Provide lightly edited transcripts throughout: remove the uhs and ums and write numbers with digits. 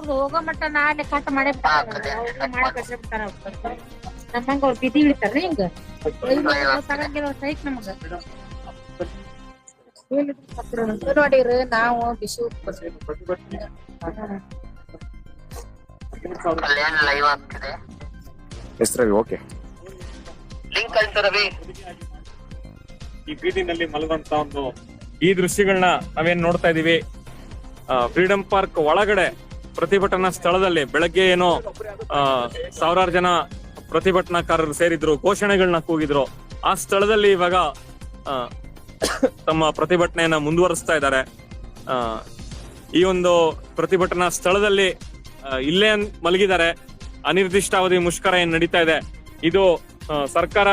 ಅವ್ರದ್ದು ಹೋಗೋ ಮಟ್ಟ ನಾಳೆ ಕಟ್ ಮಾಡೇ ಮಾಡ ಕಟ್ಬಿಡ್ತಾರ. ನಮ್ಮಂಗ ಅವ್ರು ಬಿದಿ ಇಳಿತಾರ ಹಿಂಗ ತಗಂಗಿಲ್ಲ ಸೈಕ್ ನಮಗ ನೋಡಿರಿ. ನಾವು ಬಿಸಿ ಹೆಸರವಿ ಓಕೆ ಈ ಬೀದಿನಲ್ಲಿ ಮಲಗುವಂತ ಒಂದು ಈ ದೃಶ್ಯಗಳನ್ನ ನಾವೇನ್ ನೋಡ್ತಾ ಇದೀವಿ. ಫ್ರೀಡಂ ಪಾರ್ಕ್ ಒಳಗಡೆ ಪ್ರತಿಭಟನಾ ಸ್ಥಳದಲ್ಲಿ ಬೆಳಗ್ಗೆ ಏನೋ ಸಾವಿರಾರು ಜನ ಪ್ರತಿಭಟನಾಕಾರರು ಸೇರಿದ್ರು, ಘೋಷಣೆಗಳನ್ನ ಕೂಗಿದ್ರು. ಆ ಸ್ಥಳದಲ್ಲಿ ಇವಾಗ ತಮ್ಮ ಪ್ರತಿಭಟನೆಯನ್ನ ಮುಂದುವರಿಸ್ತಾ ಇದ್ದಾರೆ. ಈ ಒಂದು ಪ್ರತಿಭಟನಾ ಸ್ಥಳದಲ್ಲಿ ಇಲ್ಲೇ ಮಲಗಿದ್ದಾರೆ. ಅನಿರ್ದಿಷ್ಟಾವಧಿ ಮುಷ್ಕರ ಏನ್ ನಡೀತಾ ಇದೆ, ಇದು ಸರ್ಕಾರ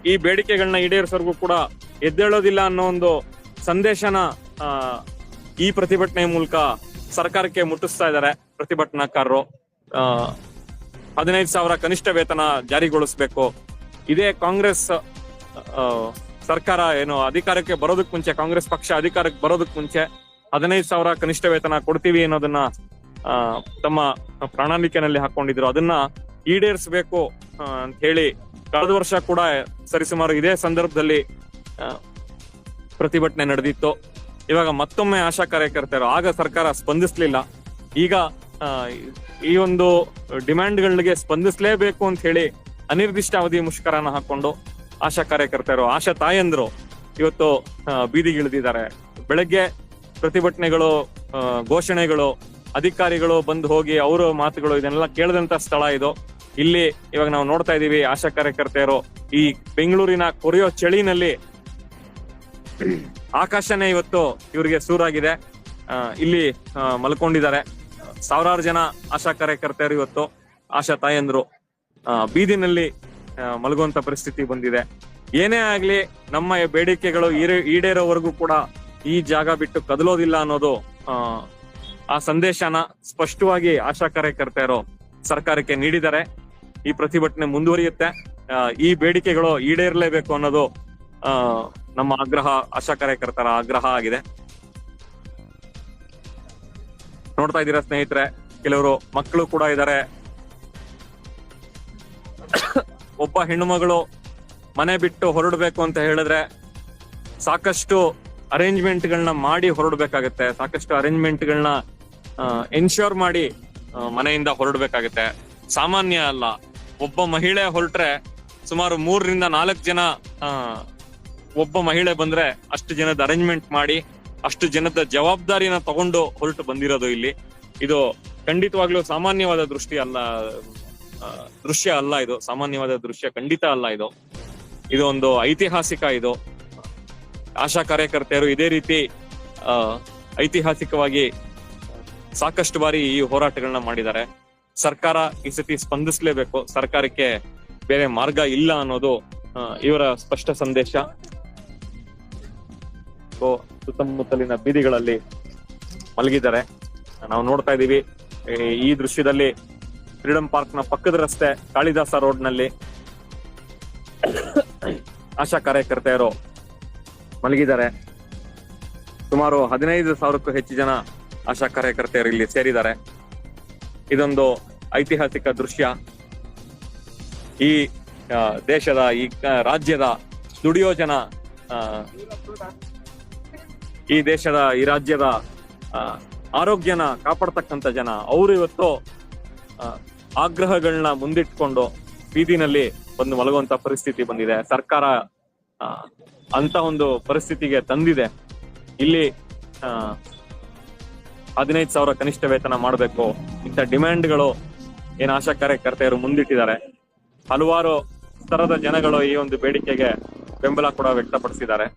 ಈ ಬೇಡಿಕೆಗಳನ್ನ ಈಡೇರಿಸೋರ್ಗೂ ಕೂಡ ಎದ್ದೇಳೋದಿಲ್ಲ ಅನ್ನೋ ಒಂದು ಸಂದೇಶನ ಈ ಪ್ರತಿಭಟನೆ ಮೂಲಕ ಸರ್ಕಾರಕ್ಕೆ ಮುಟ್ಟಿಸ್ತಾ ಇದ್ದಾರೆ ಪ್ರತಿಭಟನಾಕಾರರು. 15,000 ಕನಿಷ್ಠ ವೇತನ ಜಾರಿಗೊಳಿಸ್ಬೇಕು. ಇದೇ ಕಾಂಗ್ರೆಸ್ ಸರ್ಕಾರ ಏನು ಅಧಿಕಾರಕ್ಕೆ ಬರೋದಕ್ ಮುಂಚೆ, ಕಾಂಗ್ರೆಸ್ ಪಕ್ಷ ಅಧಿಕಾರಕ್ಕೆ ಬರೋದಕ್ ಮುಂಚೆ 15,000 ಕನಿಷ್ಠ ವೇತನ ಕೊಡ್ತೀವಿ ಅನ್ನೋದನ್ನ ತಮ್ಮ ಪ್ರಣಾಳಿಕೆನಲ್ಲಿ ಹಾಕೊಂಡಿದ್ರು. ಅದನ್ನ ಈಡೇರಿಸಬೇಕು ಅಂತ ಹೇಳಿ ಕಳೆದ ವರ್ಷ ಕೂಡ ಸರಿಸುಮಾರು ಇದೇ ಸಂದರ್ಭದಲ್ಲಿ ಪ್ರತಿಭಟನೆ ನಡೆದಿತ್ತು. ಇವಾಗ ಮತ್ತೊಮ್ಮೆ ಆಶಾ ಕಾರ್ಯಕರ್ತರು, ಆಗ ಸರ್ಕಾರ ಸ್ಪಂದಿಸ್ಲಿಲ್ಲ. ಈಗ ಈ ಒಂದು ಡಿಮ್ಯಾಂಡ್ಗಳಿಗೆ ಸ್ಪಂದಿಸಲೇಬೇಕು ಅಂತ ಹೇಳಿ ಅನಿರ್ದಿಷ್ಟಾವಧಿ ಮುಷ್ಕರನ ಹಾಕೊಂಡು ಆಶಾ ಕಾರ್ಯಕರ್ತರು, ಆಶಾ ತಾಯಂದ್ರು ಇವತ್ತು ಬೀದಿಗಿಳಿದಿದ್ದಾರೆ. ಬೆಳಗ್ಗೆ ಪ್ರತಿಭಟನೆಗಳು, ಘೋಷಣೆಗಳು, ಅಧಿಕಾರಿಗಳು ಬಂದು ಹೋಗಿ ಅವರ ಮಾತುಗಳು ಇದನ್ನೆಲ್ಲ ಕೇಳದಂತ ಸ್ಥಳ ಇದು. ಇಲ್ಲಿ ಇವಾಗ ನಾವು ನೋಡ್ತಾ ಇದೀವಿ ಆಶಾ ಕಾರ್ಯಕರ್ತೆಯರು ಈ ಬೆಂಗಳೂರಿನ ಕೊರೆಯೋ ಚಳಿನಲ್ಲಿ ಆಕಾಶನೇ ಇವತ್ತು ಇವರಿಗೆ ಸೂರಾಗಿದೆ. ಇಲ್ಲಿ ಮಲ್ಕೊಂಡಿದ್ದಾರೆ. ಸಾವಿರಾರು ಜನ ಆಶಾ ಕಾರ್ಯಕರ್ತೆಯರು ಇವತ್ತು, ಆಶಾ ತಾಯಂದ್ರು ಬೀದಿನಲ್ಲಿ ಮಲಗುವಂತ ಪರಿಸ್ಥಿತಿ ಬಂದಿದೆ. ಏನೇ ಆಗ್ಲಿ ನಮ್ಮ ಬೇಡಿಕೆಗಳು ಈಡೇರೋವರೆಗೂ ಕೂಡ ಈ ಜಾಗ ಬಿಟ್ಟು ಕದಲೋದಿಲ್ಲ ಅನ್ನೋದು ಆ ಸಂದೇಶನ ಸ್ಪಷ್ಟವಾಗಿ ಆಶಾ ಕಾರ್ಯಕರ್ತೆಯರು ಸರ್ಕಾರಕ್ಕೆ ನೀಡಿದ್ದಾರೆ. ಈ ಪ್ರತಿಭಟನೆ ಮುಂದುವರಿಯುತ್ತೆ. ಈ ಬೇಡಿಕೆಗಳು ಈಡೇರಲೇಬೇಕು ಅನ್ನೋದು ನಮ್ಮ ಆಗ್ರಹ, ಆಶಾ ಕಾರ್ಯಕರ್ತರ ಆಗ್ರಹ ಆಗಿದೆ. ನೋಡ್ತಾ ಇದ್ದೀರಾ ಸ್ನೇಹಿತರೆ, ಕೆಲವರು ಮಕ್ಕಳು ಕೂಡ ಇದ್ದಾರೆ. ಒಬ್ಬ ಹೆಣ್ಣು ಮಗಳು ಮನೆ ಬಿಟ್ಟು ಹೊರಡಬೇಕು ಅಂತ ಹೇಳಿದ್ರೆ ಸಾಕಷ್ಟು ಅರೇಂಜ್ಮೆಂಟ್ಗಳನ್ನ ಮಾಡಿ ಹೊರಡ್ಬೇಕಾಗತ್ತೆ. ಸಾಕಷ್ಟು ಅರೇಂಜ್ಮೆಂಟ್ಗಳನ್ನ ಎನ್ಶ್ಯೂರ್ ಮಾಡಿ ಮನೆಯಿಂದ ಹೊರಡ್ಬೇಕಾಗತ್ತೆ. ಸಾಮಾನ್ಯ ಅಲ್ಲ. ಒಬ್ಬ ಮಹಿಳೆ ಹೊರಟ್ರೆ ಸುಮಾರು 3 ರಿಂದ 4 ಜನ, ಒಬ್ಬ ಮಹಿಳೆ ಬಂದ್ರೆ ಅಷ್ಟು ಜನದ ಅರೇಂಜ್ಮೆಂಟ್ ಮಾಡಿ ಅಷ್ಟು ಜನದ ಜವಾಬ್ದಾರಿನ ತಗೊಂಡು ಹೊರಟು ಬಂದಿರೋದು ಇಲ್ಲಿ. ಇದು ಖಂಡಿತವಾಗ್ಲೂ ಸಾಮಾನ್ಯವಾದ ದೃಷ್ಟಿ ಅಲ್ಲ, ದೃಶ್ಯ ಅಲ್ಲ. ಇದು ಸಾಮಾನ್ಯವಾದ ದೃಶ್ಯ ಖಂಡಿತ ಅಲ್ಲ. ಇದು ಒಂದು ಐತಿಹಾಸಿಕ. ಇದು ಆಶಾ ಕಾರ್ಯಕರ್ತೆಯರು ಇದೇ ರೀತಿ ಐತಿಹಾಸಿಕವಾಗಿ ಸಾಕಷ್ಟು ಬಾರಿ ಈ ಹೋರಾಟಗಳನ್ನ ಮಾಡಿದ್ದಾರೆ. ಸರ್ಕಾರ ಈ ಸತಿ ಸ್ಪಂದಿಸಲೇಬೇಕು. ಸರ್ಕಾರಕ್ಕೆ ಬೇರೆ ಮಾರ್ಗ ಇಲ್ಲ ಅನ್ನೋದು ಇವರ ಸ್ಪಷ್ಟ ಸಂದೇಶ. ಸುತ್ತಮುತ್ತಲಿನ ಬೀದಿಗಳಲ್ಲಿ ಮಲಗಿದ್ದಾರೆ. ನಾವು ನೋಡ್ತಾ ಇದೀವಿ ಈ ದೃಶ್ಯದಲ್ಲಿ ಫ್ರೀಡಂ ಪಾರ್ಕ್ ನ ಪಕ್ಕದ ರಸ್ತೆ ಕಾಳಿದಾಸ ರೋಡ್ ನಲ್ಲಿ ಆಶಾ ಕಾರ್ಯಕರ್ತೆಯರು ಮಲಗಿದ್ದಾರೆ. ಸುಮಾರು 15,000ಕ್ಕೂ ಹೆಚ್ಚು ಜನ ಆಶಾ ಕಾರ್ಯಕರ್ತೆಯರು ಇಲ್ಲಿ ಸೇರಿದ್ದಾರೆ. ಇದೊಂದು ಐತಿಹಾಸಿಕ ದೃಶ್ಯ. ಈ ದೇಶದ, ಈ ರಾಜ್ಯದ ದುಡಿಯೋ ಜನ, ಈ ದೇಶದ, ಈ ರಾಜ್ಯದ ಆರೋಗ್ಯನ ಕಾಪಾಡ್ತಕ್ಕಂಥ ಜನ, ಅವರು ಇವತ್ತು ಆಗ್ರಹಗಳನ್ನ ಮುಂದಿಟ್ಕೊಂಡು ಬೀದಿನಲ್ಲಿ ಬಂದು ಮಲಗುವಂತ ಪರಿಸ್ಥಿತಿ ಬಂದಿದೆ. ಸರ್ಕಾರ ಅಂತ ಒಂದು ಪರಿಸ್ಥಿತಿಗೆ ತಂದಿದೆ. ಇಲ್ಲಿ 15,000 ಕನಿಷ್ಠ ವೇತನ ಮಾಡಬೇಕು, ಇಂಥ ಡಿಮ್ಯಾಂಡ್ಗಳು ಏನ್ ಆಶಾ ಕಾರ್ಯಕರ್ತೆಯರು ಮುಂದಿಟ್ಟಿದ್ದಾರೆ. ಹಲವಾರು ಸ್ತರದ ಜನಗಳು ಈ ಒಂದು ಬೇಡಿಕೆಗೆ ಬೆಂಬಲ ಕೂಡ ವ್ಯಕ್ತಪಡಿಸಿದ್ದಾರೆ.